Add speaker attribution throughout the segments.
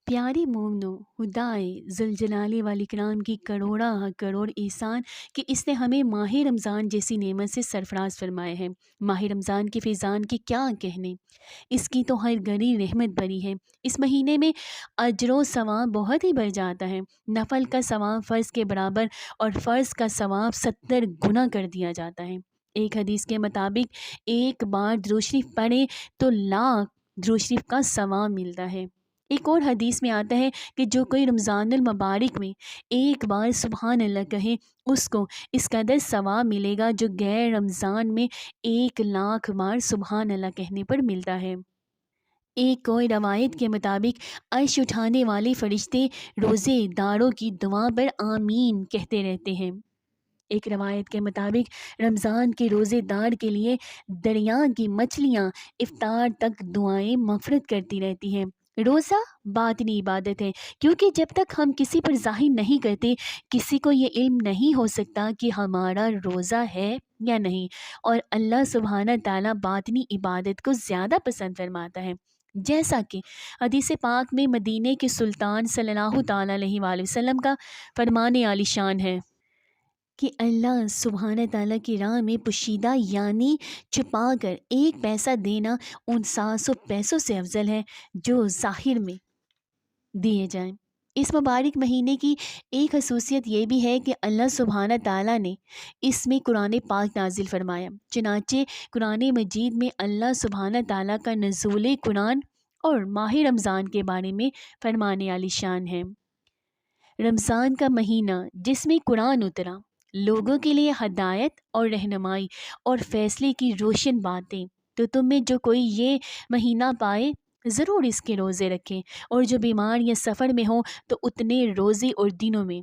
Speaker 1: پیارے مومنو، خدائے ذوالجلال والاکرام کی کروڑا کروڑ احسان کہ اس نے ہمیں ماہ رمضان جیسی نعمت سے سرفراز فرمائے ہیں۔ ماہ رمضان کے فیضان کے کیا کہنے، اس کی تو ہر گھڑی رحمت بری ہے۔ اس مہینے میں اجر و ثواب بہت ہی بڑھ جاتا ہے۔ نفل کا ثواب فرض کے برابر اور فرض کا ثواب 70 گنا کر دیا جاتا ہے۔ ایک حدیث کے مطابق ایک بار درود شریف پڑھے تو لاکھ درود شریف کا ثواب ملتا ہے۔ ایک اور حدیث میں آتا ہے کہ جو کوئی رمضان المبارک میں ایک بار سبحان اللہ کہے، اس کو اس قدر ثواب ملے گا جو غیر رمضان میں 1,00,000 بار سبحان اللہ کہنے پر ملتا ہے۔ ایک کوئی روایت کے مطابق عرش اٹھانے والے فرشتے روزے داروں کی دعا پر آمین کہتے رہتے ہیں۔ ایک روایت کے مطابق رمضان کے روزے دار کے لیے دریا کی مچھلیاں افطار تک دعائیں مغفرت کرتی رہتی ہیں۔ روزہ باطنی عبادت ہے، کیونکہ جب تک ہم کسی پر ظاہر نہیں کرتے، کسی کو یہ علم نہیں ہو سکتا کہ ہمارا روزہ ہے یا نہیں، اور اللہ سبحانہ تعالیٰ باطنی عبادت کو زیادہ پسند فرماتا ہے۔ جیسا کہ حدیث پاک میں مدینے کے سلطان صلی اللہ تعالیٰ علیہ وآلہ وسلم کا فرمان عالی شان ہے کہ اللہ سبحانہ تعالیٰ کی راہ میں پوشیدہ یعنی چھپا کر 1 پیسہ دینا ان 700 پیسوں سے افضل ہے جو ظاہر میں دیے جائیں۔ اس مبارک مہینے کی ایک خصوصیت یہ بھی ہے کہ اللہ سبحانہ تعالیٰ نے اس میں قرآن پاک نازل فرمایا۔ چنانچہ قرآن مجید میں اللہ سبحانہ تعالیٰ کا نزول قرآن اور ماہ رمضان کے بارے میں فرمانے عالی شان ہے۔ رمضان کا مہینہ جس میں قرآن اترا، لوگوں کے لیے ہدایت اور رہنمائی اور فیصلے کی روشن باتیں، تو تم میں جو کوئی یہ مہینہ پائے ضرور اس کے روزے رکھیں، اور جو بیمار یا سفر میں ہو تو اتنے روزے اور دنوں میں۔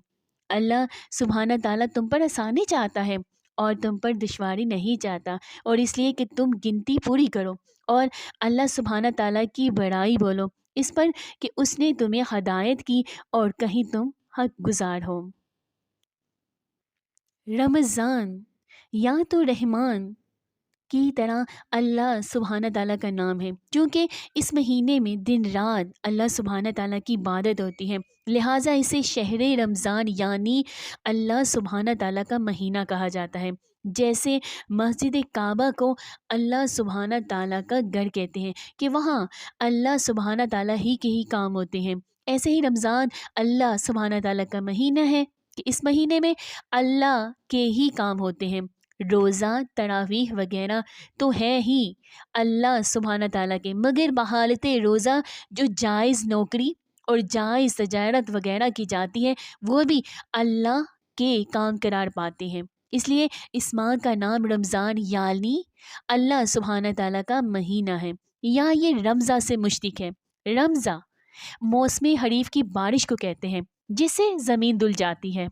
Speaker 1: اللہ سبحانہ تعالیٰ تم پر آسانی چاہتا ہے اور تم پر دشواری نہیں چاہتا، اور اس لیے کہ تم گنتی پوری کرو اور اللہ سبحانہ تعالیٰ کی بڑائی بولو اس پر کہ اس نے تمہیں ہدایت کی اور کہیں تم حق گزار ہو۔ رمضان یا تو رحمان کی طرح اللہ سبحانہ تعالیٰ کا نام ہے، کیونکہ اس مہینے میں دن رات اللہ سبحانہ تعالیٰ کی عبادت ہوتی ہے، لہٰذا اسے شہر رمضان یعنی اللہ سبحانہ تعالیٰ کا مہینہ کہا جاتا ہے۔ جیسے مسجد کعبہ کو اللہ سبحانہ تعالیٰ کا گھر کہتے ہیں کہ وہاں اللہ سبحانہ تعالیٰ ہی کے ہی کام ہوتے ہیں، ایسے ہی رمضان اللہ سبحانہ تعالیٰ کا مہینہ ہے کہ اس مہینے میں اللہ کے ہی کام ہوتے ہیں۔ روزہ، تراویح وغیرہ تو ہے ہی اللہ سبحانہ تعالیٰ کے، مگر بحالت روزہ جو جائز نوکری اور جائز تجارت وغیرہ کی جاتی ہے وہ بھی اللہ کے کام قرار پاتے ہیں۔ اس لیے اس ماہ کا نام رمضان یعنی اللہ سبحانہ تعالیٰ کا مہینہ ہے، یا یہ رمضہ سے مشتق ہے۔ رمضہ موسم حریف کی بارش کو کہتے ہیں جس سے زمین دھل جاتی ہے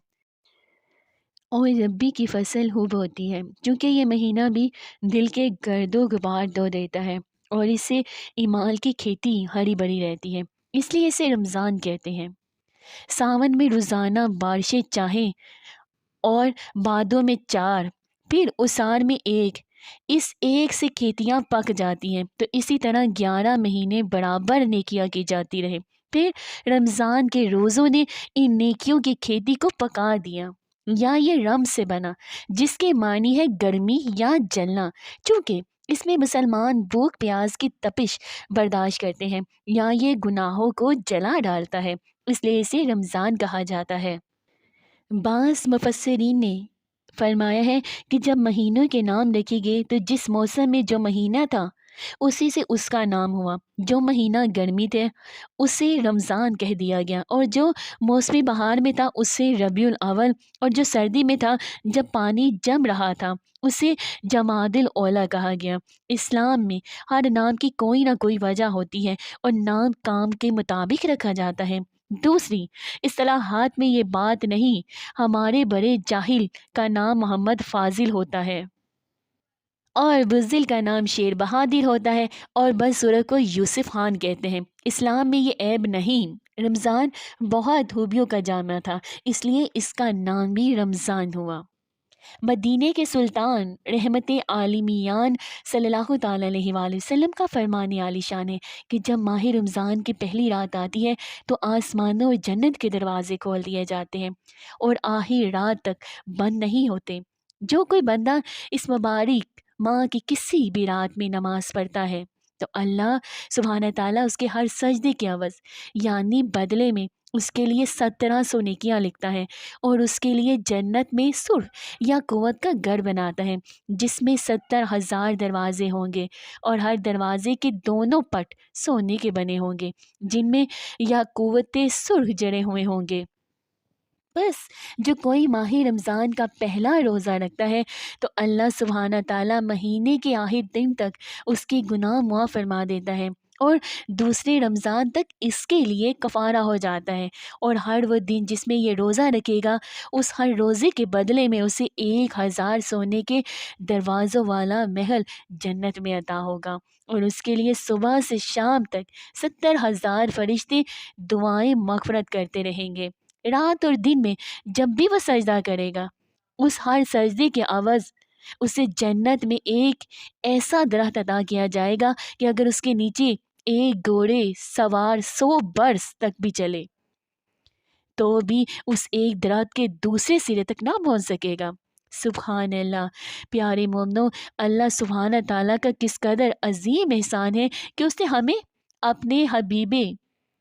Speaker 1: اور ربی کی فصل خوب ہوتی ہے، چونکہ یہ مہینہ بھی دل کے گرد و غبار دھو دیتا ہے اور اس سے ایمال کی کھیتی ہری بھری رہتی ہے، اس لیے اسے رمضان کہتے ہیں۔ ساون میں روزانہ بارشیں چاہیں اور بادوں میں 4، پھر اسار میں 1، اس 1 سے کھیتیاں پک جاتی ہیں، تو اسی طرح 11 مہینے برابر نیکیاں کی جاتی رہے، پھر رمضان کے روزوں نے ان نیکیوں کی کھیتی کو پکا دیا۔ یا یہ رم سے بنا جس کے معنی ہے گرمی یا جلنا، چونکہ اس میں مسلمان بھوک پیاس کی تپش برداشت کرتے ہیں، یا یہ گناہوں کو جلا ڈالتا ہے، اس لیے اسے رمضان کہا جاتا ہے۔ بعض مفسرین نے فرمایا ہے کہ جب مہینوں کے نام رکھے گئے تو جس موسم میں جو مہینہ تھا اسی سے اس کا نام ہوا، جو مہینہ گرمی تھے اسے رمضان کہہ دیا گیا، اور جو موسم بہار میں تھا اسے ربیع الاول، اور جو سردی میں تھا جب پانی جم رہا تھا اسے جمادی الاولیٰ کہا گیا۔ اسلام میں ہر نام کی کوئی نہ کوئی وجہ ہوتی ہے اور نام کام کے مطابق رکھا جاتا ہے۔ دوسری اصطلاحات میں یہ بات نہیں، ہمارے بڑے جاہل کا نام محمد فاضل ہوتا ہے اور بزدل کا نام شیر بہادر ہوتا ہے، اور بدسورت کو یوسف خان کہتے ہیں۔ اسلام میں یہ عیب نہیں۔ رمضان بہت خوبیوں کا جامع تھا، اس لیے اس کا نام بھی رمضان ہوا۔ مدینے کے سلطان رحمت عالمیان صلی اللہ تعالیٰ علیہ وآلہ وسلم کا فرمان عالی شان ہے کہ جب ماہ رمضان کی پہلی رات آتی ہے تو آسمانوں اور جنت کے دروازے کھول دیے جاتے ہیں اور آخر رات تک بند نہیں ہوتے۔ جو کوئی بندہ اس مبارک ماہ کی کسی بھی رات میں نماز پڑھتا ہے تو اللہ سبحانہ تعالیٰ اس کے ہر سجدے کے عوض یعنی بدلے میں اس کے لیے 1700 نیکیاں لکھتا ہے اور اس کے لیے جنت میں سرخ یا قوت کا گڑھ بناتا ہے جس میں 70,000 دروازے ہوں گے اور ہر دروازے کے دونوں پٹ سونے کے بنے ہوں گے جن میں یا قوت سرخ جڑے ہوئے ہوں گے۔ بس جو کوئی ماہ رمضان کا پہلا روزہ رکھتا ہے تو اللہ سبحانہ تعالیٰ مہینے کے آخر دن تک اس کے گناہ معاف فرما دیتا ہے اور دوسرے رمضان تک اس کے لیے کفارہ ہو جاتا ہے، اور ہر وہ دن جس میں یہ روزہ رکھے گا اس ہر روزے کے بدلے میں اسے 1000 سونے کے دروازوں والا محل جنت میں عطا ہوگا، اور اس کے لیے صبح سے شام تک 70,000 فرشتے دعائیں مغفرت کرتے رہیں گے۔ رات اور دن میں جب بھی وہ سجدہ کرے گا اس ہر سجدے کے عوض اسے جنت میں ایک ایسا درخت عطا کیا جائے گا کہ اگر اس کے نیچے ایک گھوڑے سوار 100 برس تک بھی چلے تو بھی اس ایک درخت کے دوسرے سرے تک نہ پہنچ سکے گا۔ سبحان اللہ، پیارے مومنو، اللہ سبحانہ تعالیٰ کا کس قدر عظیم احسان ہے کہ اس نے ہمیں اپنے حبیب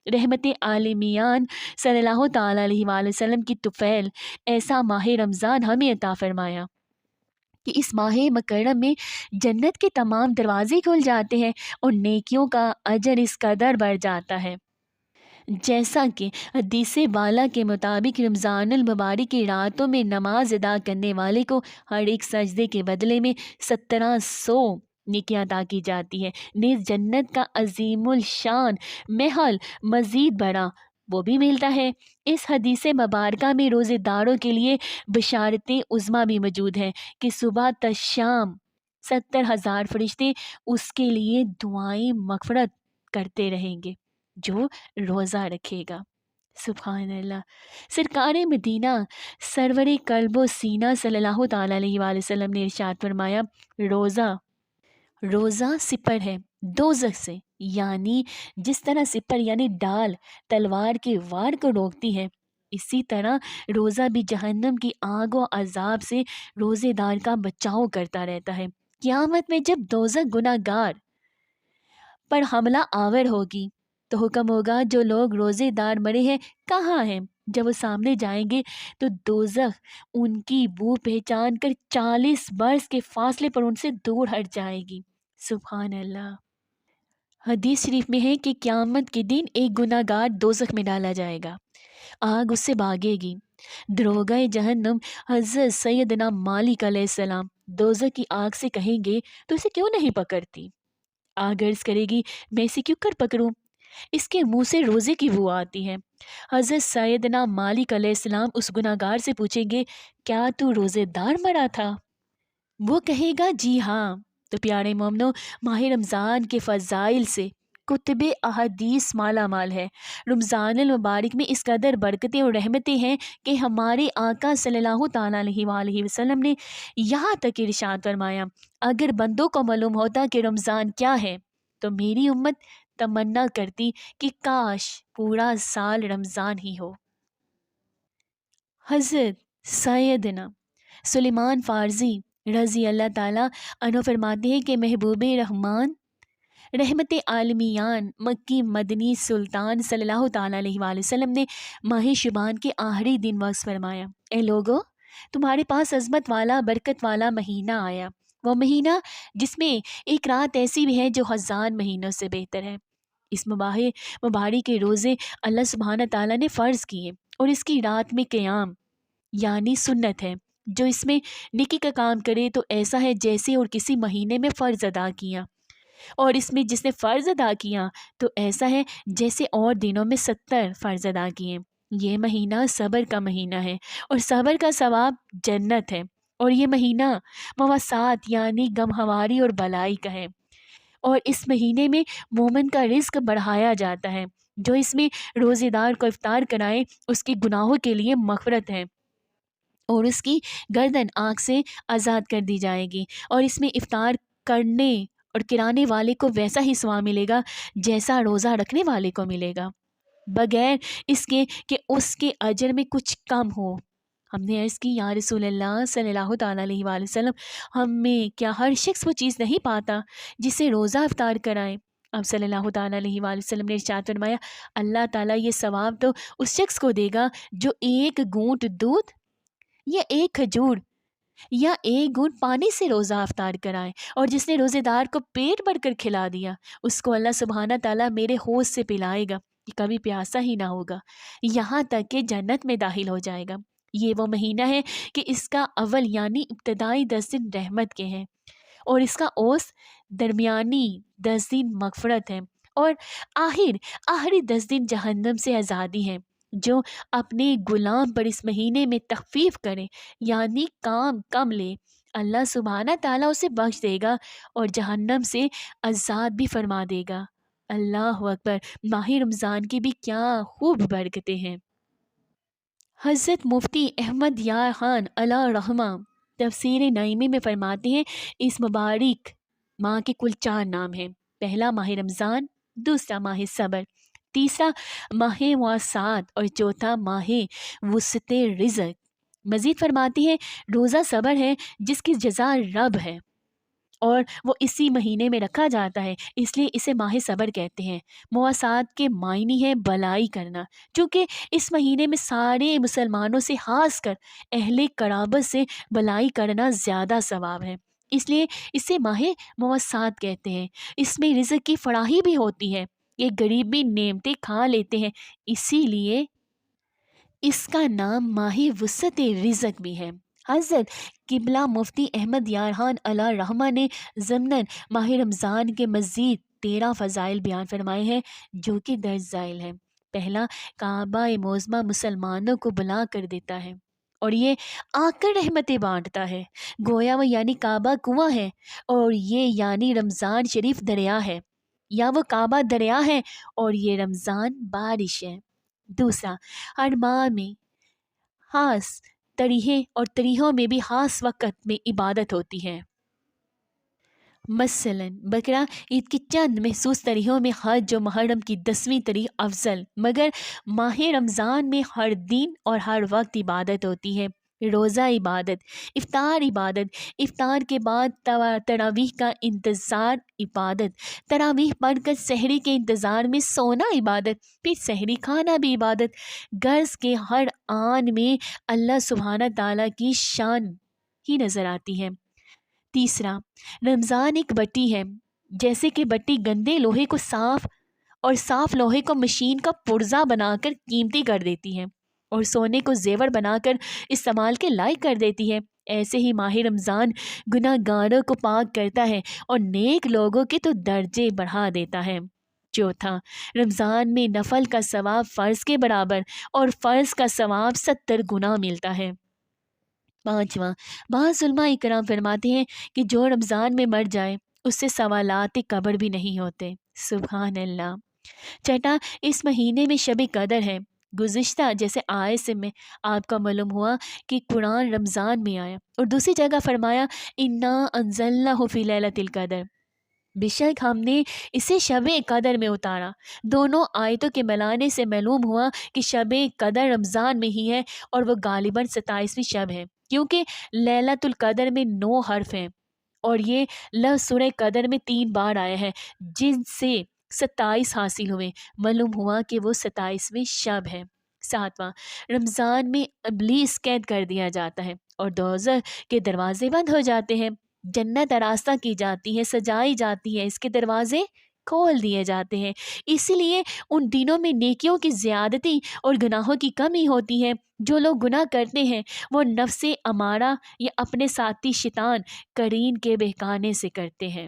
Speaker 1: رحمت عالمیان صلی اللہ تعالیٰ علیہ وآلہ وسلم کی طفیل ایسا ماہ رمضان ہمیں عطا فرمایا کہ اس ماہ مکرم میں جنت کے تمام دروازے کھل جاتے ہیں اور نیکیوں کا اجر اس قدر بڑھ جاتا ہے جیسا کہ حدیث بالا کے مطابق رمضان المبارک کی راتوں میں نماز ادا کرنے والے کو ہر ایک سجدے کے بدلے میں 1700 نیکیاں عطا کی جاتی ہے، نیز جنت کا عظیم الشان محل مزید بڑا وہ بھی ملتا ہے۔ اس حدیث مبارکہ میں روزے داروں کے لیے بشارت عظمیٰ بھی موجود ہے کہ صبح تا شام 70,000 فرشتے اس کے لیے دعائیں مغفرت کرتے رہیں گے جو روزہ رکھے گا۔ سبحان اللہ، سرکار مدینہ سرور قلب و سینہ صلی اللہ تعالیٰ علیہ وآلہ وسلم نے ارشاد فرمایا، روزہ سپر ہے دوزخ سے، یعنی جس طرح سپر یعنی ڈال تلوار کے وار کو روکتی ہے اسی طرح روزہ بھی جہنم کی آگ و عذاب سے روزے دار کا بچاؤ کرتا رہتا ہے۔ قیامت میں جب دوزخ گناہ گار پر حملہ آور ہوگی تو حکم ہوگا جو لوگ روزے دار مرے ہیں کہاں ہیں؟ جب وہ سامنے جائیں گے تو دوزخ ان کی بو پہچان کر 40 برس کے فاصلے پر ان سے دور ہٹ جائے گی۔ سبحان اللہ، حدیث شریف میں ہے کہ قیامت کے دن ایک گناہ گار دوزخ میں ڈالا جائے گا، آگ اس سے بھاگے گی۔ دروغہ جہنم حضرت سیدنا مالک علیہ السلام دوزخ کی آگ سے کہیں گے تو اسے کیوں نہیں پکڑتی؟ آگ عرض کرے گی میں اسے کیوں کر پکڑوں، اس کے منہ سے روزے کی بو آتی ہے۔ حضرت سیدنا مالک علیہ السلام اس گناہ گار سے پوچھیں گے کیا تو روزے دار مرا تھا؟ وہ کہے گا جی ہاں۔ تو پیارے مومنو، ماہ رمضان کے فضائل سے کتب احادیث مالا مال ہے۔ رمضان المبارک میں اس قدر برکتیں اور رحمتیں ہیں کہ ہمارے آقا صلی اللہ تعالیٰ علیہ وآلہ وسلم نے یہاں تک ارشاد فرمایا، اگر بندوں کو معلوم ہوتا کہ رمضان کیا ہے تو میری امت تمنا کرتی کہ کاش پورا سال رمضان ہی ہو۔ حضرت سیدنا سلیمان فارسی رضی اللہ تعالیٰ عنہ فرماتے ہیں کہ محبوب رحمان رحمت عالمیان مکی مدنی سلطان صلی اللہ تعالیٰ علیہ وآلہ وسلم نے ماہ شعبان کے آخری دن وقت فرمایا، اے لوگو تمہارے پاس عظمت والا برکت والا مہینہ آیا، وہ مہینہ جس میں ایک رات ایسی بھی ہے جو 1000 مہینوں سے بہتر ہے۔ اس مبارک کے روزے اللہ سبحانہ تعالیٰ نے فرض کیے اور اس کی رات میں قیام یعنی سنت ہے، جو اس میں نیکی کا کام کرے تو ایسا ہے جیسے اور کسی مہینے میں فرض ادا کیا، اور اس میں جس نے فرض ادا کیا تو ایسا ہے جیسے اور دنوں میں 70 فرض ادا کیے۔ یہ مہینہ صبر کا مہینہ ہے اور صبر کا ثواب جنت ہے، اور یہ مہینہ مواسات یعنی غمخواری اور بلائی کا ہے، اور اس مہینے میں مومن کا رزق بڑھایا جاتا ہے۔ جو اس میں روزے دار کو افطار کرائے اس کے گناہوں کے لیے مغفرت ہے، اور اس کی گردن آگ سے آزاد کر دی جائے گی، اور اس میں افطار کرنے اور کرانے والے کو ویسا ہی ثواب ملے گا جیسا روزہ رکھنے والے کو ملے گا، بغیر اس کے کہ اس کے اجر میں کچھ کم ہو۔ ہم نے عرض کی یا رسول اللہ صلی اللہ تعالیٰ علیہ وآلہ وسلم، ہمیں کیا ہر شخص وہ چیز نہیں پاتا جسے روزہ افطار کرائے؟ اب صلی اللہ تعالیٰ علیہ وآلہ وسلم نے ارشاد فرمایا، اللہ تعالیٰ یہ ثواب تو اس شخص کو دے گا جو ایک گھونٹ دودھ یا ایک کھجور یا ایک گھونٹ پانی سے روزہ افطار کرائے، اور جس نے روزے دار کو پیٹ بھر کر کھلا دیا، اس کو اللہ سبحانہ تعالیٰ میرے حوض سے پلائے گا کہ کبھی پیاسا ہی نہ ہوگا، یہاں تک کہ جنت میں داخل ہو جائے گا۔ یہ وہ مہینہ ہے کہ اس کا اول یعنی ابتدائی 10 دن رحمت کے ہیں، اور اس کا اوس درمیانی 10 دن مغفرت ہے، اور آخری 10 دن جہنم سے آزادی ہے۔ جو اپنے غلام پر اس مہینے میں تخفیف کرے یعنی کام کم لے، اللہ سبحانہ تعالیٰ اسے بخش دے گا اور جہنم سے آزاد بھی فرما دے گا۔ اللہ اکبر! ماہ رمضان کی بھی کیا خوب برکتیں ہیں۔ حضرت مفتی احمد یار خان علیہ رحمہ تفسیر نعیمی میں فرماتے ہیں، اس مبارک ماہ کے کل 4 نام ہیں۔ پہلا ماہ رمضان، دوسرا ماہ صبر، تیسرا ماہ مواسات، اور چوتھا ماہ وسط رزق۔ مزید فرماتے ہیں، روزہ صبر ہے جس کی جزا رب ہے، اور وہ اسی مہینے میں رکھا جاتا ہے، اس لیے اسے ماہ صبر کہتے ہیں۔ مواسات کے معنی ہے بلائی کرنا، چونکہ اس مہینے میں سارے مسلمانوں سے خاص کر اہل قرابت سے بلائی کرنا زیادہ ثواب ہے، اس لیے اسے ماہ مواسات کہتے ہیں۔ اس میں رزق کی فراخی بھی ہوتی ہے، یہ غریب بھی نعمتیں کھا لیتے ہیں، اسی لیے اس کا نام ماہ وسط رزق بھی ہے۔ حضرت قبلہ مفتی احمد یار خان علیہ رحمہ نے ضمناً ماہ رمضان کے مزید 13 فضائل بیان فرمائے ہیں جو کہ درج ذیل ہیں۔ پہلا، کعبہ معظمہ مسلمانوں کو بلا کر دیتا ہے اور یہ آ کر رحمتیں بانٹتا ہے، گویا وہ یعنی کعبہ کنواں ہے اور یہ یعنی رمضان شریف دریا ہے، یا وہ کعبہ دریا ہے اور یہ رمضان بارش ہے۔ دوسرا، ہر ماہ میں خاص تریحیں اور تریحوں میں بھی خاص وقت میں عبادت ہوتی ہے، مثلاً بقرہ عید کی چند محسوس تریحوں میں حج و محرم کی 10ویں تریح افضل، مگر ماہ رمضان میں ہر دن اور ہر وقت عبادت ہوتی ہے۔ روزہ عبادت، افطار عبادت، افطار کے بعد تراویح کا انتظار عبادت، تراویح پڑھ کر سحری کے انتظار میں سونا عبادت، پھر سحری کھانا بھی عبادت۔ غرض کے ہر آن میں اللہ سبحانہ تعالیٰ کی شان ہی نظر آتی ہے۔ تیسرا، رمضان ایک بٹی ہے، جیسے کہ بٹی گندے لوہے کو صاف اور صاف لوہے کو مشین کا پرزہ بنا کر قیمتی کر دیتی ہے اور سونے کو زیور بنا کر استعمال کے لائق کر دیتی ہے، ایسے ہی ماہ رمضان گناہ گاروں کو پاک کرتا ہے اور نیک لوگوں کے تو درجے بڑھا دیتا ہے۔ چوتھا، رمضان میں نفل کا ثواب فرض کے برابر اور فرض کا ثواب 70 گنا ملتا ہے۔ پانچواں، بعض علماء اکرام فرماتے ہیں کہ جو رمضان میں مر جائے اس سے سوالات قبر بھی نہیں ہوتے، سبحان اللہ۔ چھٹا، اس مہینے میں شب قدر ہے۔ گزشتہ جیسے آئے سے میں آپ کا معلوم ہوا کہ قرآن رمضان میں آیا اور دوسری جگہ فرمایا انا انزلناہ فی لیلۃ القدر، بے شک ہم نے اسے شب قدر میں اتارا۔ دونوں آیتوں کے ملانے سے معلوم ہوا کہ شب قدر رمضان میں ہی ہے اور وہ غالباً 27ویں شب ہے، کیونکہ لیلۃ القدر میں 9 حرف ہیں اور یہ لفظ سورہ قدر میں 3 بار آیا ہے، جن سے 27 حاصل ہوئے، معلوم ہوا کہ وہ 27ویں شب ہے۔ ساتواں، رمضان میں ابلیس قید کر دیا جاتا ہے اور دوزخ کے دروازے بند ہو جاتے ہیں، جنت آراستہ کی جاتی ہے، سجائی جاتی ہے، اس کے دروازے کھول دیے جاتے ہیں۔ اسی لیے ان دنوں میں نیکیوں کی زیادتی اور گناہوں کی کمی ہوتی ہے۔ جو لوگ گناہ کرتے ہیں وہ نفس امارہ یا اپنے ساتھی شیطان قرین کے بہکانے سے کرتے ہیں۔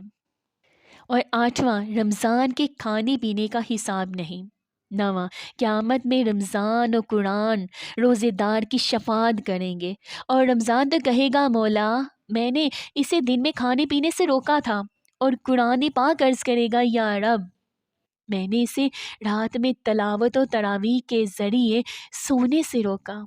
Speaker 1: اور آٹھواں، رمضان کے کھانے پینے کا حساب نہیں۔ نواں، قیامت میں رمضان و قرآن روزے دار کی شفاعت کریں گے اور رمضان تو کہے گا مولا میں نے اسے دن میں کھانے پینے سے روکا تھا، اور قرآن پاک عرض کرے گا یا رب میں نے اسے رات میں تلاوت و تراویح کے ذریعے سونے سے روکا۔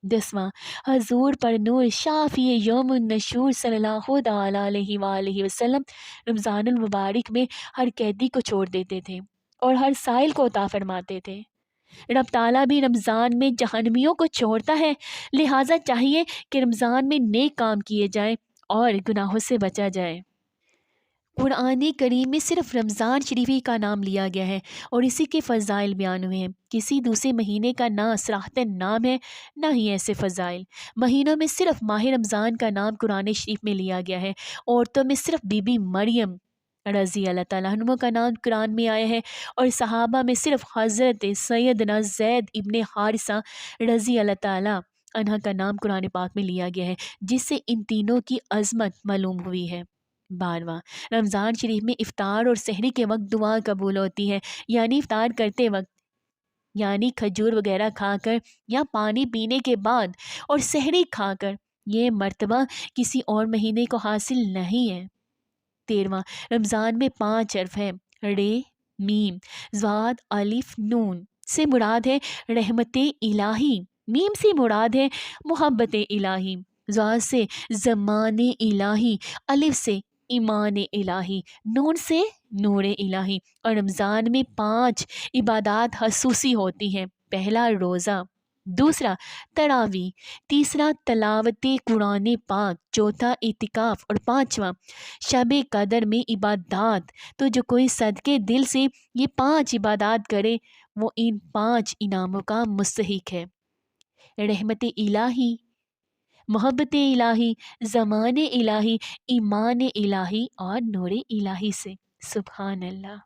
Speaker 1: 10واں، حضور پر نور شافی یوم النشور صلی اللہ تعالیٰ علیہ وآلہ وسلم رمضان المبارک میں ہر قیدی کو چھوڑ دیتے تھے اور ہر سائل کو عطا فرماتے تھے۔ رب تعالیٰ بھی رمضان میں جہنمیوں کو چھوڑتا ہے، لہٰذا چاہیے کہ رمضان میں نیک کام کیے جائیں اور گناہوں سے بچا جائے۔ قرآن کریم میں صرف رمضان شریفی کا نام لیا گیا ہے اور اسی کے فضائل بیان ہوئے ہیں۔ کسی دوسرے مہینے کا نہ صراحتاً نام ہے نہ ہی ایسے فضائل۔ مہینوں میں صرف ماہ رمضان کا نام قرآن شریف میں لیا گیا ہے۔ عورتوں میں صرف بی بی مریم رضی اللہ تعالیٰ عنہ کا نام قرآن میں آیا ہے، اور صحابہ میں صرف حضرت سیدنا زید ابن حارثہ رضی اللہ تعالیٰ عنہ کا نام قرآن پاک میں لیا گیا ہے، جس سے ان تینوں کی عظمت معلوم ہوئی ہے۔ 12واں، رمضان شریف میں افطار اور سحری کے وقت دعا قبول ہوتی ہے، یعنی افطار کرتے وقت، یعنی کھجور وغیرہ کھا کر یا پانی پینے کے بعد، اور سحری کھا کر۔ یہ مرتبہ کسی اور مہینے کو حاصل نہیں ہے۔ 13واں، رمضان میں 5 حرف ہیں، رے، میم، ضاد، الف، نون سے مراد ہے رحمت الہی، میم سے مراد ہے محبت الہی، ضاد سے زمان الہی، الف سے ایمان الہی، نون سے نور الہی۔ اور رمضان میں 5 عبادات خصوصی ہوتی ہیں۔ پہلا، روزہ، دوسرا تراویح، تیسرا تلاوت قرآن پاک، چوتھا اعتکاف، اور 5واں شب قدر میں عبادات۔ تو جو کوئی صدقے دل سے یہ 5 عبادات کرے وہ ان 5 انعاموں کا مستحق ہے: رحمت الہی، محبت الہی، زمان الہی، ایمان الہی اور نور الہی سے۔ سبحان اللہ۔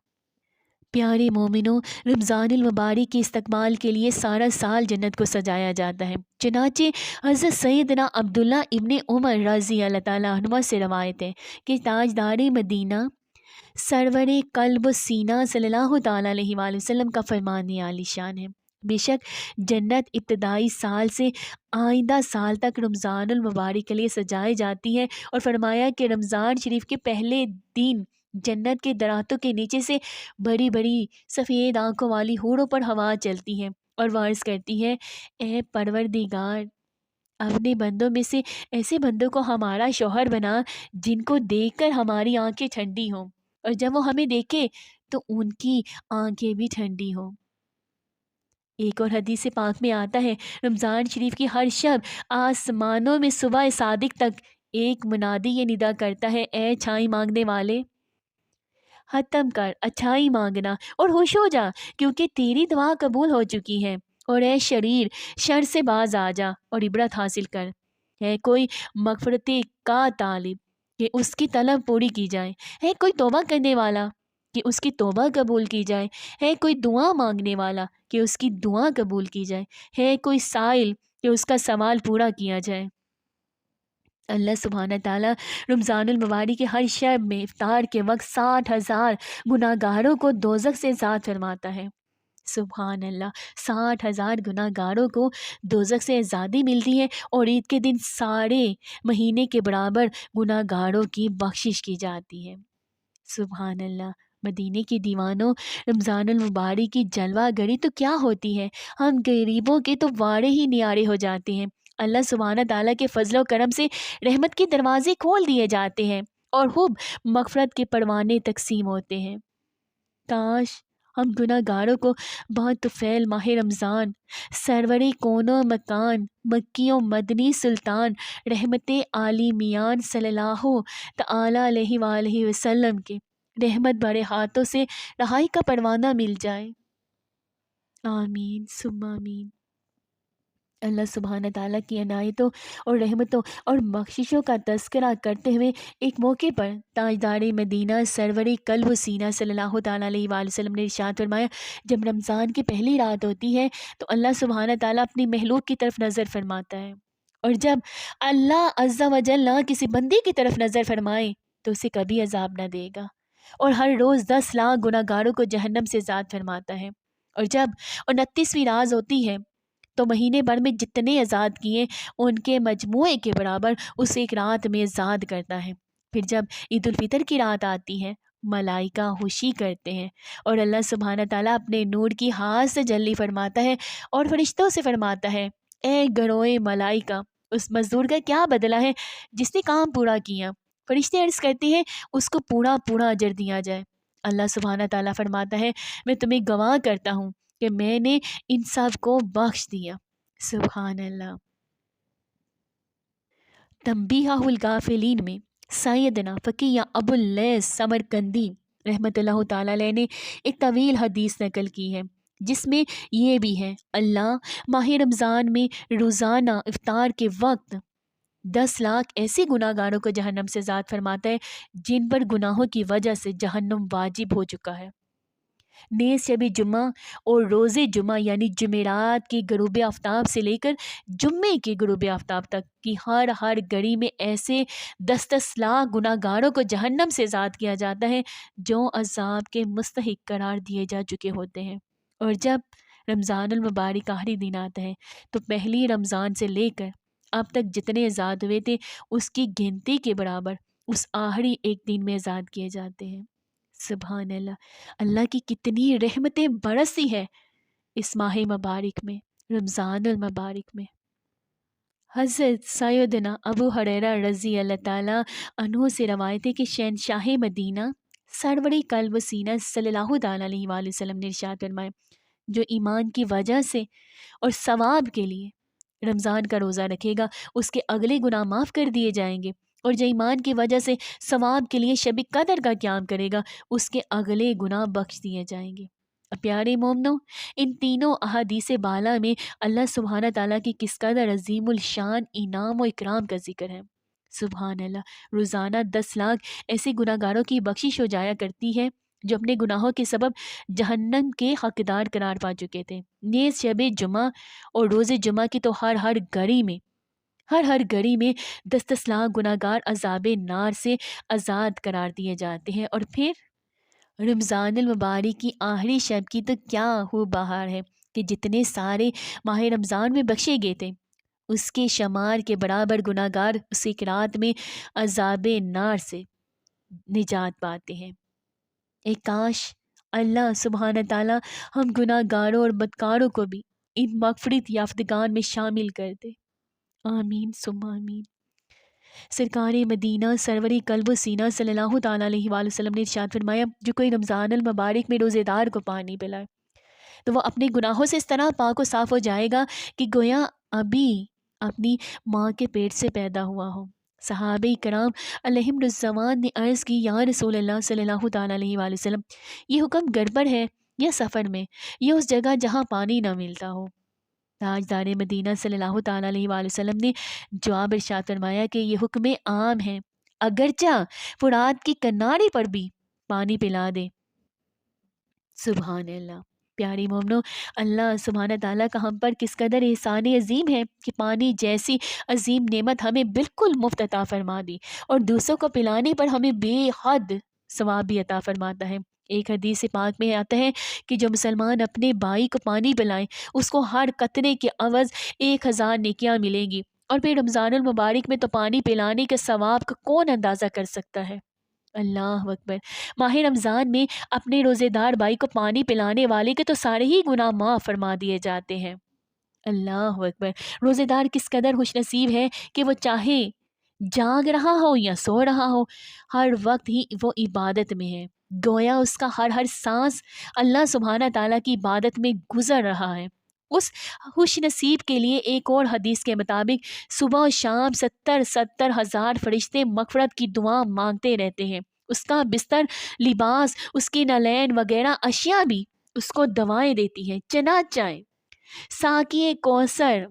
Speaker 1: پیارے مومنوں، رمضان المبارک کے استقبال کے لیے سارا سال جنت کو سجایا جاتا ہے۔ چنانچہ حضرت سیدنا عبداللہ ابن عمر رضی اللہ تعالیٰ عنہما سے روایت ہے کہ تاجدار مدینہ سرور قلب و سینہ صلی اللہ تعالیٰ علیہ وآلہ وسلم کا فرمان عالی شان ہے: بے شک جنت ابتدائی سال سے آئندہ سال تک رمضان المبارک کے لیے سجائی جاتی ہے، اور فرمایا کہ رمضان شریف کے پہلے دن جنت کے درختوں کے نیچے سے بڑی بڑی سفید آنکھوں والی حوروں پر ہوا چلتی ہے اور وہ عرض کرتی ہے: اے پروردگار، اپنے بندوں میں سے ایسے بندوں کو ہمارا شوہر بنا جن کو دیکھ کر ہماری آنکھیں ٹھنڈی ہوں، اور جب وہ ہمیں دیکھے تو ان کی آنکھیں بھی ٹھنڈی ہوں۔ ایک اور حدیث پاک میں آتا ہے، رمضان شریف کی ہر شب آسمانوں میں صبح صادق تک ایک منادی یہ ندا کرتا ہے: اے چھائی مانگنے والے، ختم کر اچھائی مانگنا اور خوش ہو جا، کیونکہ تیری دعا قبول ہو چکی ہے، اور اے شریر، شر سے باز آ جا اور عبرت حاصل کر۔ ہے کوئی مغفرت کا طالب کہ اس کی طلب پوری کی جائے، ہے کوئی توبہ کرنے والا کہ اس کی توبہ قبول کی جائے، ہے کوئی دعا مانگنے والا کہ اس کی دعا قبول کی جائے، ہے کوئی سائل کہ اس کا سوال پورا کیا جائے۔ اللہ سبحانہ تعالیٰ رمضان المبارک کے ہر شب میں افطار کے وقت 60,000 گناہ گاروں کو دوزخ سے آزاد فرماتا ہے۔ سبحان اللہ، 60,000 گناہ گاروں کو دوزخ سے آزادی ملتی ہے، اور عید کے دن سارے مہینے کے برابر گناہ گاروں کی بخشش کی جاتی ہے۔ سبحان اللہ۔ مدینے کے دیوانوں، رمضان المبارک کی جلوہ گری تو کیا ہوتی ہے، ہم غریبوں کے تو واڑے ہی نیارے ہو جاتے ہیں۔ اللہ سبحانہ تعالیٰ کے فضل و کرم سے رحمت کے دروازے کھول دیے جاتے ہیں اور خوب مغفرت کے پروانے تقسیم ہوتے ہیں۔ کاش ہم گناہ گاروں کو بطفیل ماہ رمضان، سرور کون و مکان، مکی و مدنی سلطان، رحمت عالی میان صلی اللہ تعالیٰ علیہ وآلہ وسلم کے رحمت بڑے ہاتھوں سے رہائی کا پروانہ مل جائے۔ آمین ثم آمین۔ اللہ سبحانہ تعالیٰ کی عنایتوں اور رحمتوں اور بخششوں کا تذکرہ کرتے ہوئے ایک موقع پر تاجدار مدینہ سرور قلب و سینہ صلی اللہ تعالیٰ علیہ وآلہ وسلم نے ارشاد فرمایا: جب رمضان کی پہلی رات ہوتی ہے تو اللہ سبحانہ تعالیٰ اپنی مخلوق کی طرف نظر فرماتا ہے، اور جب اللہ عز و جل کسی بندے کی طرف نظر فرمائے تو اسے کبھی عذاب نہ دے گا، اور ہر روز 10 لاکھ گناہ گاروں کو جہنم سے آزاد فرماتا ہے۔ اور جب 29ویں رات ہوتی ہے تو مہینے بھر میں جتنے آزاد کیے ان کے مجموعے کے برابر اس ایک رات میں آزاد کرتا ہے۔ پھر جب عید الفطر کی رات آتی ہے، ملائکہ خوشی کرتے ہیں اور اللہ سبحانہ تعالیٰ اپنے نور کی ہاتھ سے جلی فرماتا ہے اور فرشتوں سے فرماتا ہے: اے گروہ ملائکہ، اس مزدور کا کیا بدلہ ہے جس نے کام پورا کیا؟ فرشتے عرض کرتے ہیں اس کو پورا پورا اجر دیا جائے۔ اللہ سبحانہ تعالیٰ فرماتا ہے میں تمہیں گواہ کرتا ہوں کہ میں نے ان سب کو بخش دیا۔ سبحان اللہ۔ تنبیہ الغافلین میں سیدنا فقیہ ابو اللیث سمرقندی رحمۃ اللہ تعالیٰ علیہ نے ایک طویل حدیث نقل کی ہے جس میں یہ بھی ہے، اللہ ماہ رمضان میں روزانہ افطار کے وقت 10 لاکھ ایسے گناہ گاروں کو جہنم سے آزاد فرماتا ہے جن پر گناہوں کی وجہ سے جہنم واجب ہو چکا ہے۔ نیز شب جمعہ اور روز جمعہ یعنی جمعرات کی غروب آفتاب سے لے کر جمعے کی غروب آفتاب تک کی ہر گھڑی میں ایسے 10 لاکھ گناہ گاروں کو جہنم سے آزاد کیا جاتا ہے جو عذاب کے مستحق قرار دیے جا چکے ہوتے ہیں۔ اور جب رمضان المبارک آخری دن آتا ہے تو پہلی رمضان سے لے کر اب تک جتنے آزاد ہوئے تھے اس کی گنتی کے برابر اس آخری ایک دن میں آزاد کیے جاتے ہیں۔ سبحان اللہ، اللہ کی کتنی رحمتیں برسی ہے اس ماہ مبارک میں، رمضان المبارک میں۔ حضرت سیدنا ابو ہریرہ رضی اللہ تعالیٰ عنہ سے روایت ہے کہ شہنشاہ مدینہ سرور قلب و سینہ صلی اللہ تعالیٰ علیہ وآلہ وسلم نے ارشاد فرمایا، جو ایمان کی وجہ سے اور ثواب کے لیے رمضان کا روزہ رکھے گا اس کے اگلے گناہ معاف کر دیے جائیں گے، اور جو ایمان کی وجہ سے ثواب کے لیے شب قدر کا قیام کرے گا اس کے اگلے گناہ بخش دیے جائیں گے۔ پیارے مومنو، ان تینوں احادیث بالا میں اللہ سبحانہ تعالیٰ کی کس قدر عظیم الشان انعام و اکرام کا ذکر ہے۔ سبحان اللہ، روزانہ 10 لاکھ ایسے گناہ گاروں کی بخشش ہو جایا کرتی ہے جو اپنے گناہوں کے سبب جہنم کے حقدار قرار پا چکے تھے۔ نیز شب جمعہ اور روز جمعہ کی تو ہر گھڑی میں 10 لاکھ گناہ گار عذاب نار سے آزاد قرار دیے جاتے ہیں۔ اور پھر رمضان المبارک کی آخری شب کی تو کیا ہو بہار ہے کہ جتنے سارے ماہ رمضان میں بخشے گئے تھے اس کے شمار کے برابر گناہ گار اس ایک رات میں عذاب نار سے نجات پاتے ہیں۔ ایک کاش اللہ سبحانہ تعالیٰ ہم گناہ گاروں اور بدکاروں کو بھی ان مغفرت یافتگان میں شامل کر دے، آمین ثم آمین۔ سرکار مدینہ سرور قلب و سینہ صلی اللہ تعالیٰ علیہ وآلہ وسلم نے ارشاد فرمایا، جو کوئی رمضان المبارک میں روزے دار کو پانی پلائے تو وہ اپنے گناہوں سے اس طرح پاک و صاف ہو جائے گا کہ گویا ابھی اپنی ماں کے پیٹ سے پیدا ہوا ہو۔ صحابہ کرام علیہم رضوان نے عرض کی، یا رسول اللہ صلی اللہ تعالیٰ علیہ وآلہ وسلم، یہ حکم گھر پر ہے یا سفر میں یا اس جگہ جہاں پانی نہ ملتا ہو؟ تاجدار مدینہ صلی اللہ تعالیٰ علیہ وآلہ وسلم نے جواب ارشاد فرمایا کہ یہ حکم عام ہے، اگرچہ فرات کی کنارے پر بھی پانی پلا دے۔ سبحان اللہ۔ پیاری مومنو، اللہ سبحانہ تعالیٰ کا ہم پر کس قدر احسان عظیم ہے کہ پانی جیسی عظیم نعمت ہمیں بالکل مفت عطا فرما دی اور دوسروں کو پلانے پر ہمیں بے حد ثواب بھی عطا فرماتا ہے۔ ایک حدیث پاک میں آتا ہے کہ جو مسلمان اپنے بھائی کو پانی پلائیں اس کو ہر قطرے کے عوض 1000 نیکیاں ملیں گی، اور پھر رمضان المبارک میں تو پانی پلانے کے ثواب کا کون اندازہ کر سکتا ہے۔ اللہ اکبر۔ ماہ رمضان میں اپنے روزے دار بھائی کو پانی پلانے والے کے تو سارے ہی گناہ معاف فرما دیے جاتے ہیں۔ اللہ اکبر۔ روزے دار کس قدر خوش نصیب ہے کہ وہ چاہے جاگ رہا ہو یا سو رہا ہو، ہر وقت ہی وہ عبادت میں ہے، گویا اس کا ہر سانس اللہ سبحانہ تعالیٰ کی عبادت میں گزر رہا ہے۔ اس خوش نصیب کے لیے ایک اور حدیث کے مطابق صبح و شام 70 ہزار فرشتے مغفرت کی دعا مانگتے رہتے ہیں۔ اس کا بستر، لباس، اس کی نالین وغیرہ اشیاء بھی اس کو دوائیں دیتی ہیں۔ چنانچہ ساقی کوثر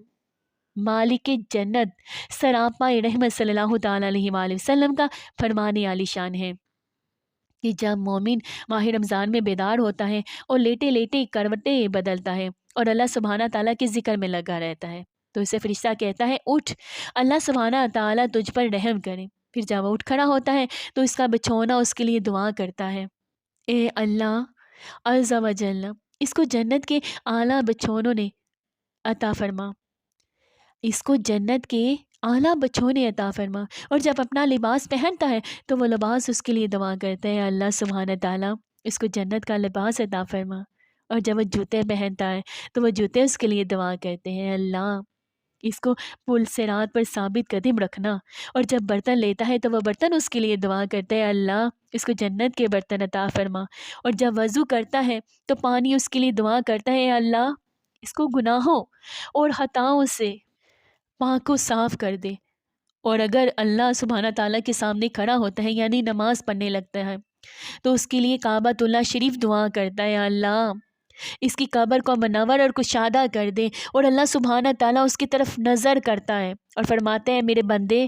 Speaker 1: مالک جنت سراپا رحمت صلی اللہ تعالیٰ علیہ وآلہ وسلم کا فرمان عالی شان ہے کہ جب مومن ماہ رمضان میں بیدار ہوتا ہے اور لیٹے لیٹے کروٹیں بدلتا ہے اور اللہ سبحانہ تعالیٰ کے ذکر میں لگا رہتا ہے تو اسے فرشتہ کہتا ہے، اٹھ، اللہ سبحانہ تعالیٰ تجھ پر رحم کرے۔ پھر جب وہ اٹھ کھڑا ہوتا ہے تو اس کا بچھونا اس کے لیے دعا کرتا ہے، اے اللہ عز و جل، اس کو جنت کے اعلیٰ بچھونوں نے عطا فرما، اس کو جنت کے اعلیٰ بچھونے عطا فرما۔ اور جب اپنا لباس پہنتا ہے تو وہ لباس اس کے لیے دعا کرتا ہے، اللہ سبحانہ تعالیٰ اس کو جنت کا لباس عطا فرما۔ اور جب وہ جوتے پہنتا ہے تو وہ جوتے اس کے لیے دعا کرتے ہیں، اللہ اس کو پل صراط پر ثابت قدم رکھنا، اور جب برتن لیتا ہے تو وہ برتن اس کے لیے دعا کرتا ہے اللہ اس کو جنت کے برتن عطا فرما، اور جب وضو کرتا ہے تو پانی اس کے لیے دعا کرتا ہے اللہ اس کو گناہوں اور خطاؤں سے پاک و صاف کر دے۔ اور اگر اللہ سبحانہ تعالیٰ کے سامنے کھڑا ہوتا ہے یعنی نماز پڑھنے لگتا ہے تو اس کے لیے کعبۃ اللہ شریف دعا کرتا ہے اللہ اس کی قبر کو منور اور کشادہ کر دے، اور اللہ سبحانہ تعالیٰ اس کی طرف نظر کرتا ہے اور فرماتے ہیں میرے بندے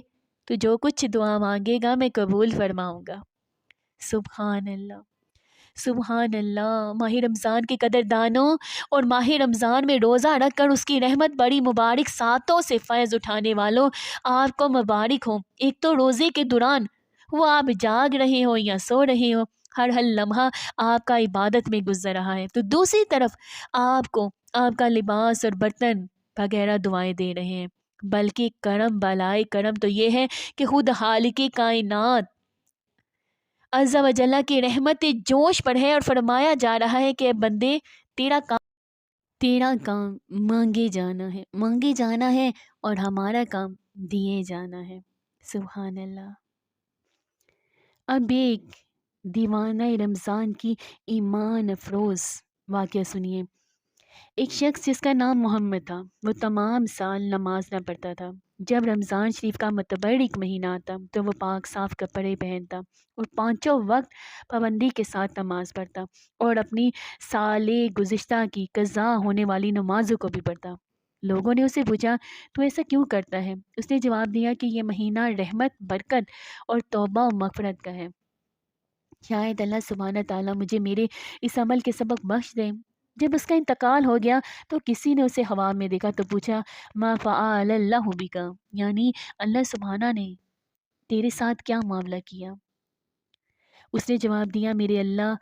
Speaker 1: تو جو کچھ دعا مانگے گا میں قبول فرماؤں گا۔ سبحان اللہ، سبحان اللہ۔ ماہ رمضان کے قدر دانوں اور ماہ رمضان میں روزہ رکھ کر اس کی رحمت بڑی مبارک ساتوں سے فیض اٹھانے والوں آپ کو مبارک ہو۔ ایک تو روزے کے دوران وہ آپ جاگ رہے ہو یا سو رہے ہو، ہر لمحہ آپ کا عبادت میں گزر رہا ہے، تو دوسری طرف آپ کو آپ کا لباس اور برتن وغیرہ دعائیں دے رہے ہیں، بلکہ کرم بالائے کرم تو یہ ہے کہ خود خالق کائنات عز و جل کی رحمت جوش پر ہے، اور فرمایا جا رہا ہے کہ اے بندے تیرا کام مانگے جانا ہے اور ہمارا کام دیے جانا ہے۔ سبحان اللہ۔ اب ایک دیوانہ رمضان کی ایمان افروز واقعہ سنیے۔ ایک شخص جس کا نام محمد تھا، وہ تمام سال نماز نہ پڑھتا تھا۔ جب رمضان شریف کا متبرک مہینہ آتا تو وہ پاک صاف کپڑے پہنتا اور پانچوں وقت پابندی کے ساتھ نماز پڑھتا اور اپنی سال گزشتہ کی قضا ہونے والی نمازوں کو بھی پڑھتا۔ لوگوں نے اسے پوچھا تو ایسا کیوں کرتا ہے؟ اس نے جواب دیا کہ یہ مہینہ رحمت، برکت اور توبہ و مغفرت کا ہے، شاید اللہ سبحانہ تعالیٰ مجھے میرے اس عمل کے سبق بخش دے۔ جب اس کا انتقال ہو گیا تو کسی نے اسے ہوا میں دیکھا تو پوچھا ما فعل اللہ بکا، یعنی اللہ سبحانہ نے تیرے ساتھ کیا معاملہ کیا؟ اس نے جواب دیا میرے اللہ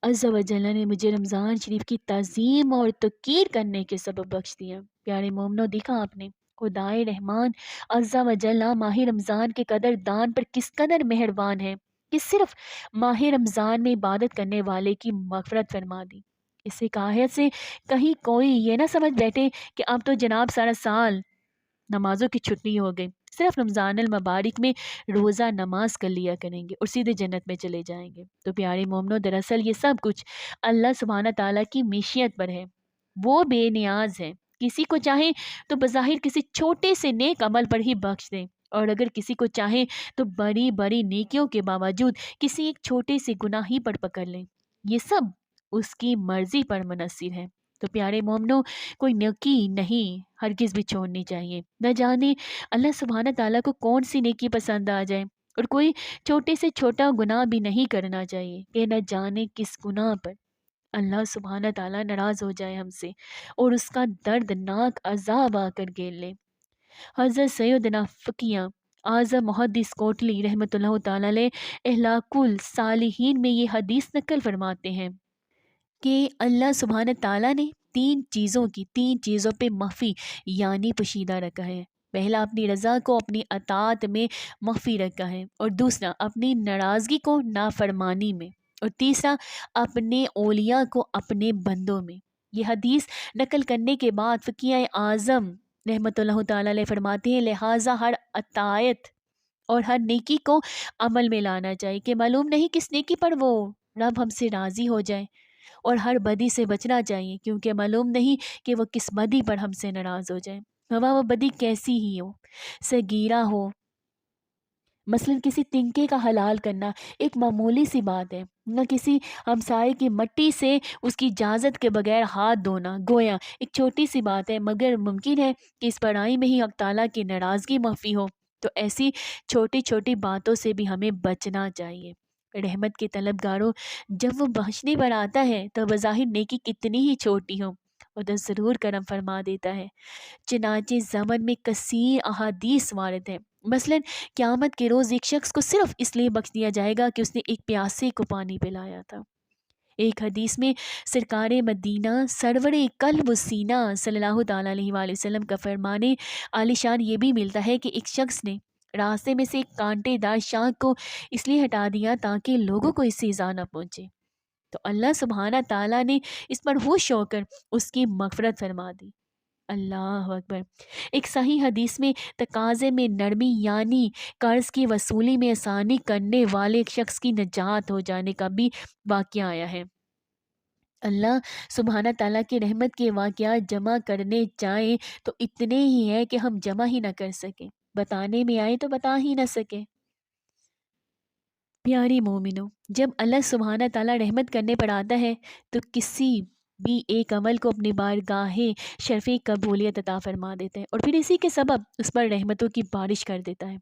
Speaker 1: عز و جل نے مجھے رمضان شریف کی تعظیم اور توقیر کرنے کے سبب بخش دیا۔ پیارے مومنو، دیکھا آپ نے خدائے رحمان عز و جل ماہ رمضان کے قدر دان پر کس قدر مہربان ہے کہ صرف ماہ رمضان میں عبادت کرنے والے کی مغفرت فرما دی۔ اس حکایت سے کہیں کوئی یہ نہ سمجھ بیٹھے کہ اب تو جناب سارا سال نمازوں کی چھٹی ہو گئی، صرف رمضان المبارک میں روزہ نماز کر لیا کریں گے اور سیدھے جنت میں چلے جائیں گے۔ تو پیارے مومنو، دراصل یہ سب کچھ اللہ سبحانہ تعالیٰ کی معیشت پر ہے۔ وہ بے نیاز ہے، کسی کو چاہے تو بظاہر کسی چھوٹے سے نیک عمل پر ہی بخش دیں، اور اگر کسی کو چاہے تو بڑی بڑی نیکیوں کے باوجود کسی ایک چھوٹے سے گناہ ہی پر پکڑ لیں۔ یہ سب اس کی مرضی پر منحصر ہے۔ تو پیارے مومنو، کوئی نیکی نہیں ہرگز بھی چھوڑنی چاہیے، نہ جانے اللہ سبحانہ تعالیٰ کو کون سی نیکی پسند آ جائے، اور کوئی چھوٹے سے چھوٹا گناہ بھی نہیں کرنا چاہیے کہ نہ جانے کس گناہ پر اللہ سبحانہ تعالیٰ ناراض ہو جائے ہم سے اور اس کا دردناک عذاب آ کر گھیر لے۔ حضرت سیدنا فقیہ اعظم محدث کوٹلی رحمۃ اللہ تعالیٰ علیہ اخلاق الصالحین میں یہ حدیث نقل فرماتے ہیں کہ اللہ سبحانہ تعالیٰ نے تین چیزوں پہ مخفی یعنی پوشیدہ رکھا ہے۔ پہلا اپنی رضا کو اپنی اطاعت میں مخفی رکھا ہے، اور دوسرا اپنی ناراضگی کو نافرمانی میں، اور تیسرا اپنے اولیاء کو اپنے بندوں میں۔ یہ حدیث نقل کرنے کے بعد فقیہ اعظم رحمۃ اللہ تعالیٰ علیہ فرماتے ہیں لہٰذا ہر اطاعت اور ہر نیکی کو عمل میں لانا چاہیے کہ معلوم نہیں کس نیکی پر وہ رب ہم سے راضی ہو جائے، اور ہر بدی سے بچنا چاہیے کیونکہ معلوم نہیں کہ وہ کس بدی پر ہم سے ناراض ہو جائے، خواہ وہ بدی کیسی ہی ہو، صغیرہ ہو، مثلا کسی تنکے کا حلال کرنا ایک معمولی سی بات ہے، نہ کسی ہمسائے کی مٹی سے اس کی اجازت کے بغیر ہاتھ دھونا گویا ایک چھوٹی سی بات ہے، مگر ممکن ہے کہ اس پڑھائی میں ہی حق تعالیٰ کی ناراضگی مخفی ہو۔ تو ایسی چھوٹی چھوٹی باتوں سے بھی ہمیں بچنا چاہیے۔ رحمت کے طلبگاروں، جب وہ بخشنے پر آتا ہے تو بظاہر نیکی کتنی ہی چھوٹی ہو اور تو ضرور کرم فرما دیتا ہے۔ چنانچہ زمن میں کثیر احادیث وارد ہیں، مثلا قیامت کے روز ایک شخص کو صرف اس لیے بخش دیا جائے گا کہ اس نے ایک پیاسے کو پانی پلایا تھا۔ ایک حدیث میں سرکار مدینہ سرور قلب و سینہ صلی اللہ تعالیٰ علیہ وآلہ وسلم کا فرمانے عالی شان یہ بھی ملتا ہے کہ ایک شخص نے راستے میں سے ایک کانٹے دار شاخ کو اس لیے ہٹا دیا تاکہ لوگوں کو اس سے ایذا نہ پہنچے، تو اللہ سبحانہ تعالیٰ نے اس پر ہوش ہو کر اس کی مغفرت فرما دی۔ اللہ اکبر۔ ایک صحیح حدیث میں تقاضے میں نرمی یعنی قرض کی وصولی میں آسانی کرنے والے ایک شخص کی نجات ہو جانے کا بھی واقعہ آیا ہے۔ اللہ سبحانہ تعالیٰ کی رحمت کے واقعات جمع کرنے چاہیں تو اتنے ہی ہے کہ ہم جمع ہی نہ کر سکیں، بتانے میں آئے تو بتا ہی نہ سکیں۔ پیاری مومنو، جب اللہ سبحانہ تعالیٰ رحمت کرنے پر آتا ہے تو کسی بھی ایک عمل کو اپنی بارگاہ شرف قبولیت عطا فرما دیتے ہیں اور پھر اسی کے سبب اس پر رحمتوں کی بارش کر دیتا ہے۔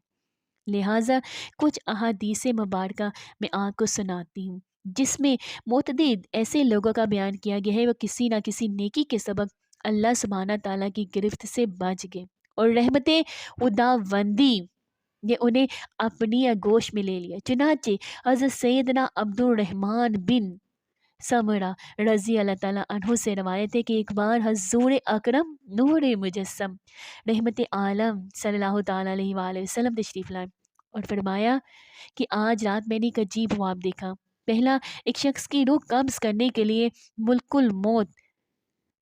Speaker 1: لہٰذا کچھ احادیث مبارکہ میں آپ کو سناتی ہوں جس میں متعدد ایسے لوگوں کا بیان کیا گیا ہے وہ کسی نہ کسی نیکی کے سبب اللہ سبحانہ تعالیٰ کی گرفت سے بچ گئے اور رحمت خداوندی نے انہیں اپنی آغوش میں لے لیا۔ چنانچہ حضرت سیدنا عبد الرحمن بن سمرہ رضی اللہ تعالیٰ عنہ سے روایت ہے کہ ایک بار حضور اکرم نور مجسم رحمت عالم صلی اللہ تعالیٰ علیہ وآلہ وسلم تشریف لائے اور فرمایا کہ آج رات میں نے ایک عجیب خواب دیکھا۔ پہلا، ایک شخص کی روح قبض کرنے کے لیے ملک الموت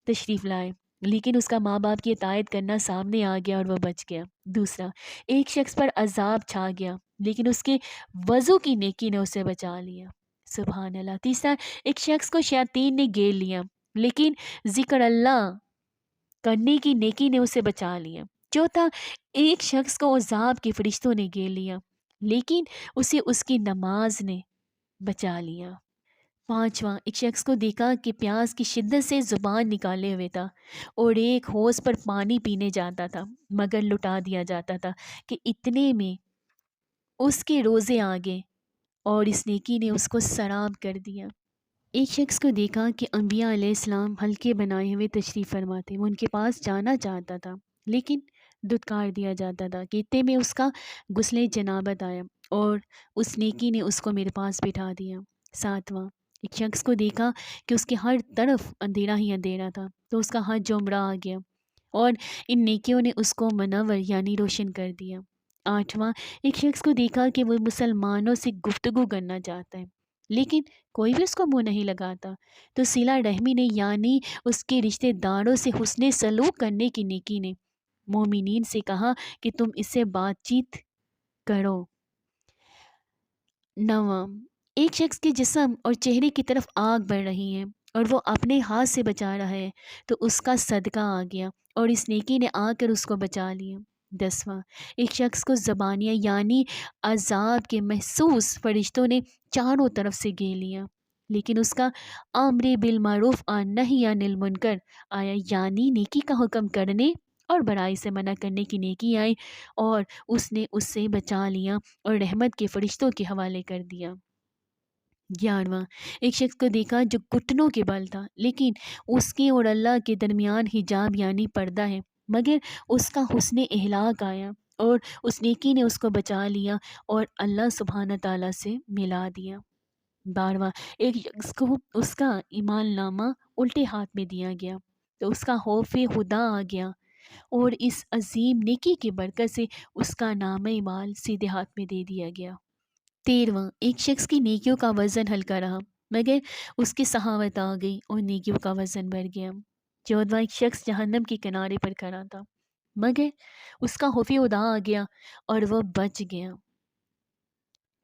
Speaker 1: تشریف لائے لیکن اس کا ماں باپ کی اطاعت کرنا سامنے آ گیا اور وہ بچ گیا۔ دوسرا، ایک شخص پر عذاب چھا گیا لیکن اس کے وضو کی نیکی نے اسے بچا لیا۔ سبحان اللہ۔ تیسرا، ایک شخص کو شیاطین نے گھیر لیا لیکن ذکر اللہ کرنے کی نیکی نے اسے بچا لیا۔ چوتھا، ایک شخص کو عذاب کے فرشتوں نے گھیر لیا لیکن اسے اس کی نماز نے بچا لیا۔ پانچواں، ایک شخص کو دیکھا کہ پیاس کی شدت سے زبان نکالے ہوئے تھا اور ایک ہوس پر پانی پینے جاتا تھا مگر لٹا دیا جاتا تھا کہ اتنے میں اس کے روزے آگے اور اس نیکی نے اس کو سراب کر دیا۔ ایک شخص کو دیکھا کہ انبیاء علیہ السلام حلقے بنائے ہوئے تشریف فرماتے، وہ ان کے پاس جانا چاہتا تھا لیکن دھتکار دیا جاتا تھا کہ اتنے میں اس کا غسل جنابت آیا اور اس نیکی نے اس کو میرے پاس بٹھا دیا۔ ساتواں، ایک شخص کو دیکھا کہ اس کے ہر طرف اندھیرا ہی اندھیرا تھا تو اس کا ہاتھ جمرہ آ گیا اور ان نیکیوں نے اس کو منور یعنی روشن کر دیا۔ آٹھواں، ایک شخص کو دیکھا کہ وہ مسلمانوں سے گفتگو کرنا چاہتا ہے لیکن کوئی بھی اس کو منہ نہیں لگاتا تو صلہ رحمی نے یعنی اس کے رشتہ داروں سے حسن سلوک کرنے کی نیکی نے مومنین سے کہا کہ تم اس سے بات چیت کرو۔ نواں، ایک شخص کے جسم اور چہرے کی طرف آگ بڑھ رہی ہے اور وہ اپنے ہاتھ سے بچا رہا ہے تو اس کا صدقہ آ گیا اور اس نیکی نے آ کر اس کو بچا لیا۔ دسواں، ایک شخص کو زبانیہ یعنی عذاب کے محسوس فرشتوں نے چاروں طرف سے گھیر لیا لیکن اس کا امر بالمعروف اور نہی عن المنکر آیا یعنی نیکی کا حکم کرنے اور برائی سے منع کرنے کی نیکی آئی اور اس نے اس سے بچا لیا اور رحمت کے فرشتوں کے حوالے کر دیا۔ 11واں، ایک شخص کو دیکھا جو گھٹنوں کے بل تھا لیکن اس کے اور اللہ کے درمیان حجاب یعنی پردہ ہے مگر اس کا حسن اخلاق آیا اور اس نیکی نے اس کو بچا لیا اور اللہ سبحانہ تعالیٰ سے ملا دیا۔ 12واں، ایک شخص کو اس کا ایمان نامہ الٹے ہاتھ میں دیا گیا تو اس کا خوف خدا آ گیا اور اس عظیم نیکی کی برکت سے اس کا نام اعمال سیدھے ہاتھ میں دے دیا گیا۔ 13واں، ایک شخص کی نیکیوں کا وزن ہلکا رہا مگر اس کی سخاوت آ گئی اور نیکیوں کا وزن بڑھ گیا۔ 14واں، ایک شخص جہنم کے کنارے پر کھڑا تھا مگر اس کا خوف خدا آ گیا اور وہ بچ گیا۔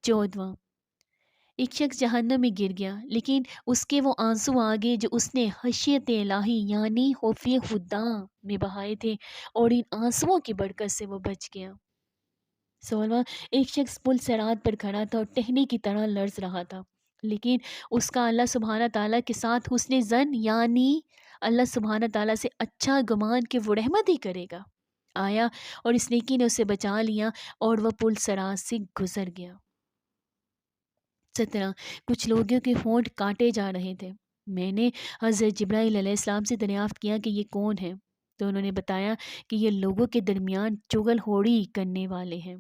Speaker 1: 14واں، ایک شخص جہنم میں گر گیا لیکن اس کے وہ آنسو آگے جو اس نے خشیت الہی یعنی خوف خدا میں بہائے تھے اور ان آنسوؤں کی برکت سے وہ بچ گیا۔ 16واں، ایک شخص پل صراط پر کھڑا تھا اور ٹہنی کی طرح لرز رہا تھا لیکن اس کا اللہ سبحانہ تعالیٰ کے ساتھ حسن ظن یعنی اللہ سبحانہ تعالیٰ سے اچھا گمان کہ وہ رحمت ہی کرے گا آیا اور اس نیکی نے اسے بچا لیا اور وہ پل صراط سے گزر گیا۔ 17، کچھ لوگوں کے ہونٹ کاٹے جا رہے تھے۔ میں نے حضرت جبرائیل علیہ السلام سے دریافت کیا کہ یہ کون ہے تو انہوں نے بتایا کہ یہ لوگوں کے درمیان چغل خوری کرنے والے ہیں۔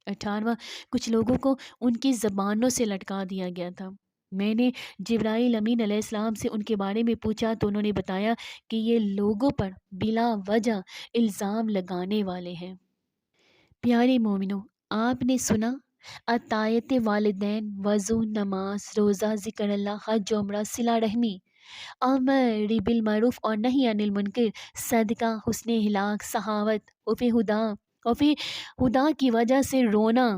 Speaker 1: 18واں، کچھ لوگوں کو ان کی زبانوں سے لٹکا دیا گیا تھا۔ میں نے جبرائیل امین علیہ السلام سے ان کے بارے میں پوچھا تو انہوں نے بتایا کہ یہ لوگوں پر بلا وجہ الزام لگانے والے ہیں۔ پیارے مومنو، آپ نے سنا اطاعت والدین، وضو، نماز، روزہ، ذکر اللہ، حج، عمرہ، صلہ رحمی امر بالمعروف اور نہی عن المنکر، صدقہ، حسن اخلاق، سخاوت، وفِ خدا کی وجہ سے رونا،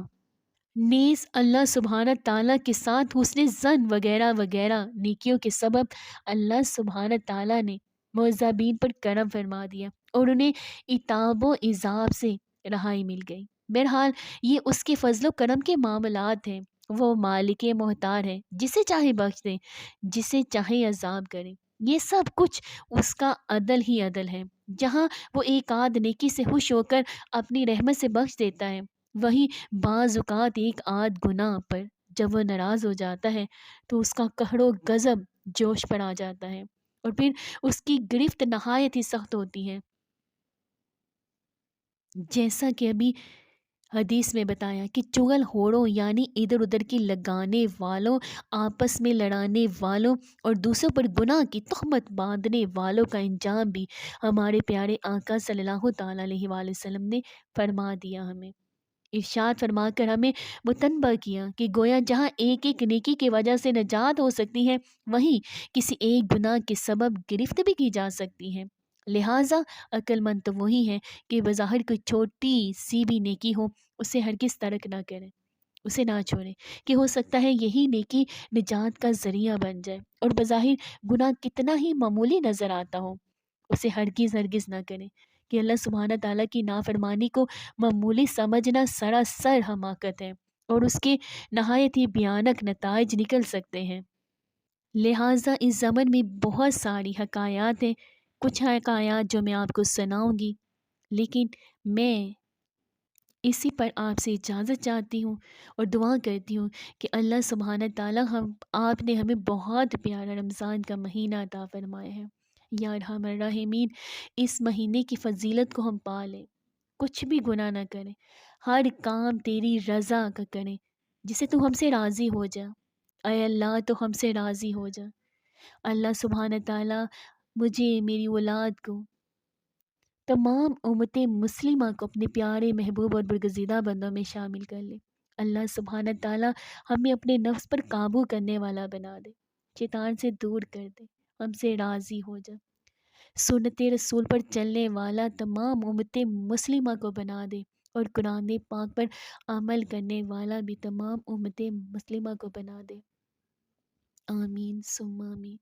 Speaker 1: نیز اللہ سبحانہ تعالیٰ کے ساتھ حسن زن وغیرہ وغیرہ نیکیوں کے سبب اللہ سبحانہ تعالیٰ نے مذنبین پر کرم فرما دیا اور انہیں عتاب و عذاب سے رہائی مل گئی۔ بہرحال یہ اس کے فضل و کرم کے معاملات ہیں، وہ مالک محتار ہے، جسے چاہے بخش دے، جسے چاہے عذاب کرے، یہ سب کچھ اس کا عدل ہی عدل ہے۔ جہاں وہ ایک آدھ نیکی سے خوش ہو کر اپنی رحمت سے بخش دیتا ہے، وہی بعض اوقات ایک آدھ گناہ پر جب وہ ناراض ہو جاتا ہے تو اس کا قہر و غضب جوش پر آ جاتا ہے اور پھر اس کی گرفت نہایت ہی سخت ہوتی ہے، جیسا کہ ابھی حدیث میں بتایا کہ چغل ہوڑوں یعنی ادھر ادھر کی لگانے والوں، آپس میں لڑانے والوں اور دوسروں پر گناہ کی تہمت باندھنے والوں کا انجام بھی ہمارے پیارے آقا صلی اللہ تعالیٰ علیہ وآلہ وسلم نے فرما دیا، ہمیں ارشاد فرما کر ہمیں متنبہ کیا کہ گویا جہاں ایک ایک نیکی کی وجہ سے نجات ہو سکتی ہے، وہیں کسی ایک گناہ کے سبب گرفت بھی کی جا سکتی ہے۔ لہٰذا عقل مند تو وہی ہے کہ بظاہر کوئی چھوٹی سی بھی نیکی ہو اسے ہرگز ترک نہ کرے، اسے نہ چھوڑے، کہ ہو سکتا ہے یہی نیکی نجات کا ذریعہ بن جائے، اور بظاہر گناہ کتنا ہی معمولی نظر آتا ہو اسے ہرگز ہرگز نہ کرے، کہ اللہ سبحانہ تعالیٰ کی نافرمانی کو معمولی سمجھنا سراسر حماقت ہے اور اس کے نہایت ہی بھیانک نتائج نکل سکتے ہیں۔ لہٰذا اس زمن میں بہت ساری حکایات ہیں، کچھ حکایات جو میں آپ کو سناؤں گی، لیکن میں اسی پر آپ سے اجازت چاہتی ہوں اور دعا کرتی ہوں کہ اللہ سبحانہ تعالیٰ آپ نے ہمیں بہت پیارا رمضان کا مہینہ عطا فرمایا ہے، یا ارحم الراحمین، اس مہینے کی فضیلت کو ہم پا لیں، کچھ بھی گناہ نہ کریں، ہر کام تیری رضا کا کریں، جسے تو ہم سے راضی ہو جا، اے اللہ تو ہم سے راضی ہو جا۔ اللہ سبحانہ تعالیٰ مجھے، میری اولاد کو، تمام امت مسلمہ کو اپنے پیارے محبوب اور برگزیدہ بندوں میں شامل کر لے۔ اللہ سبحانہ تعالیٰ ہمیں اپنے نفس پر قابو کرنے والا بنا دے، شیطان سے دور کر دے، ہم سے راضی ہو جا، سنت رسول پر چلنے والا تمام امت مسلمہ کو بنا دے، اور قرآن پاک پر عمل کرنے والا بھی تمام امت مسلمہ کو بنا دے، آمین ثم آمین۔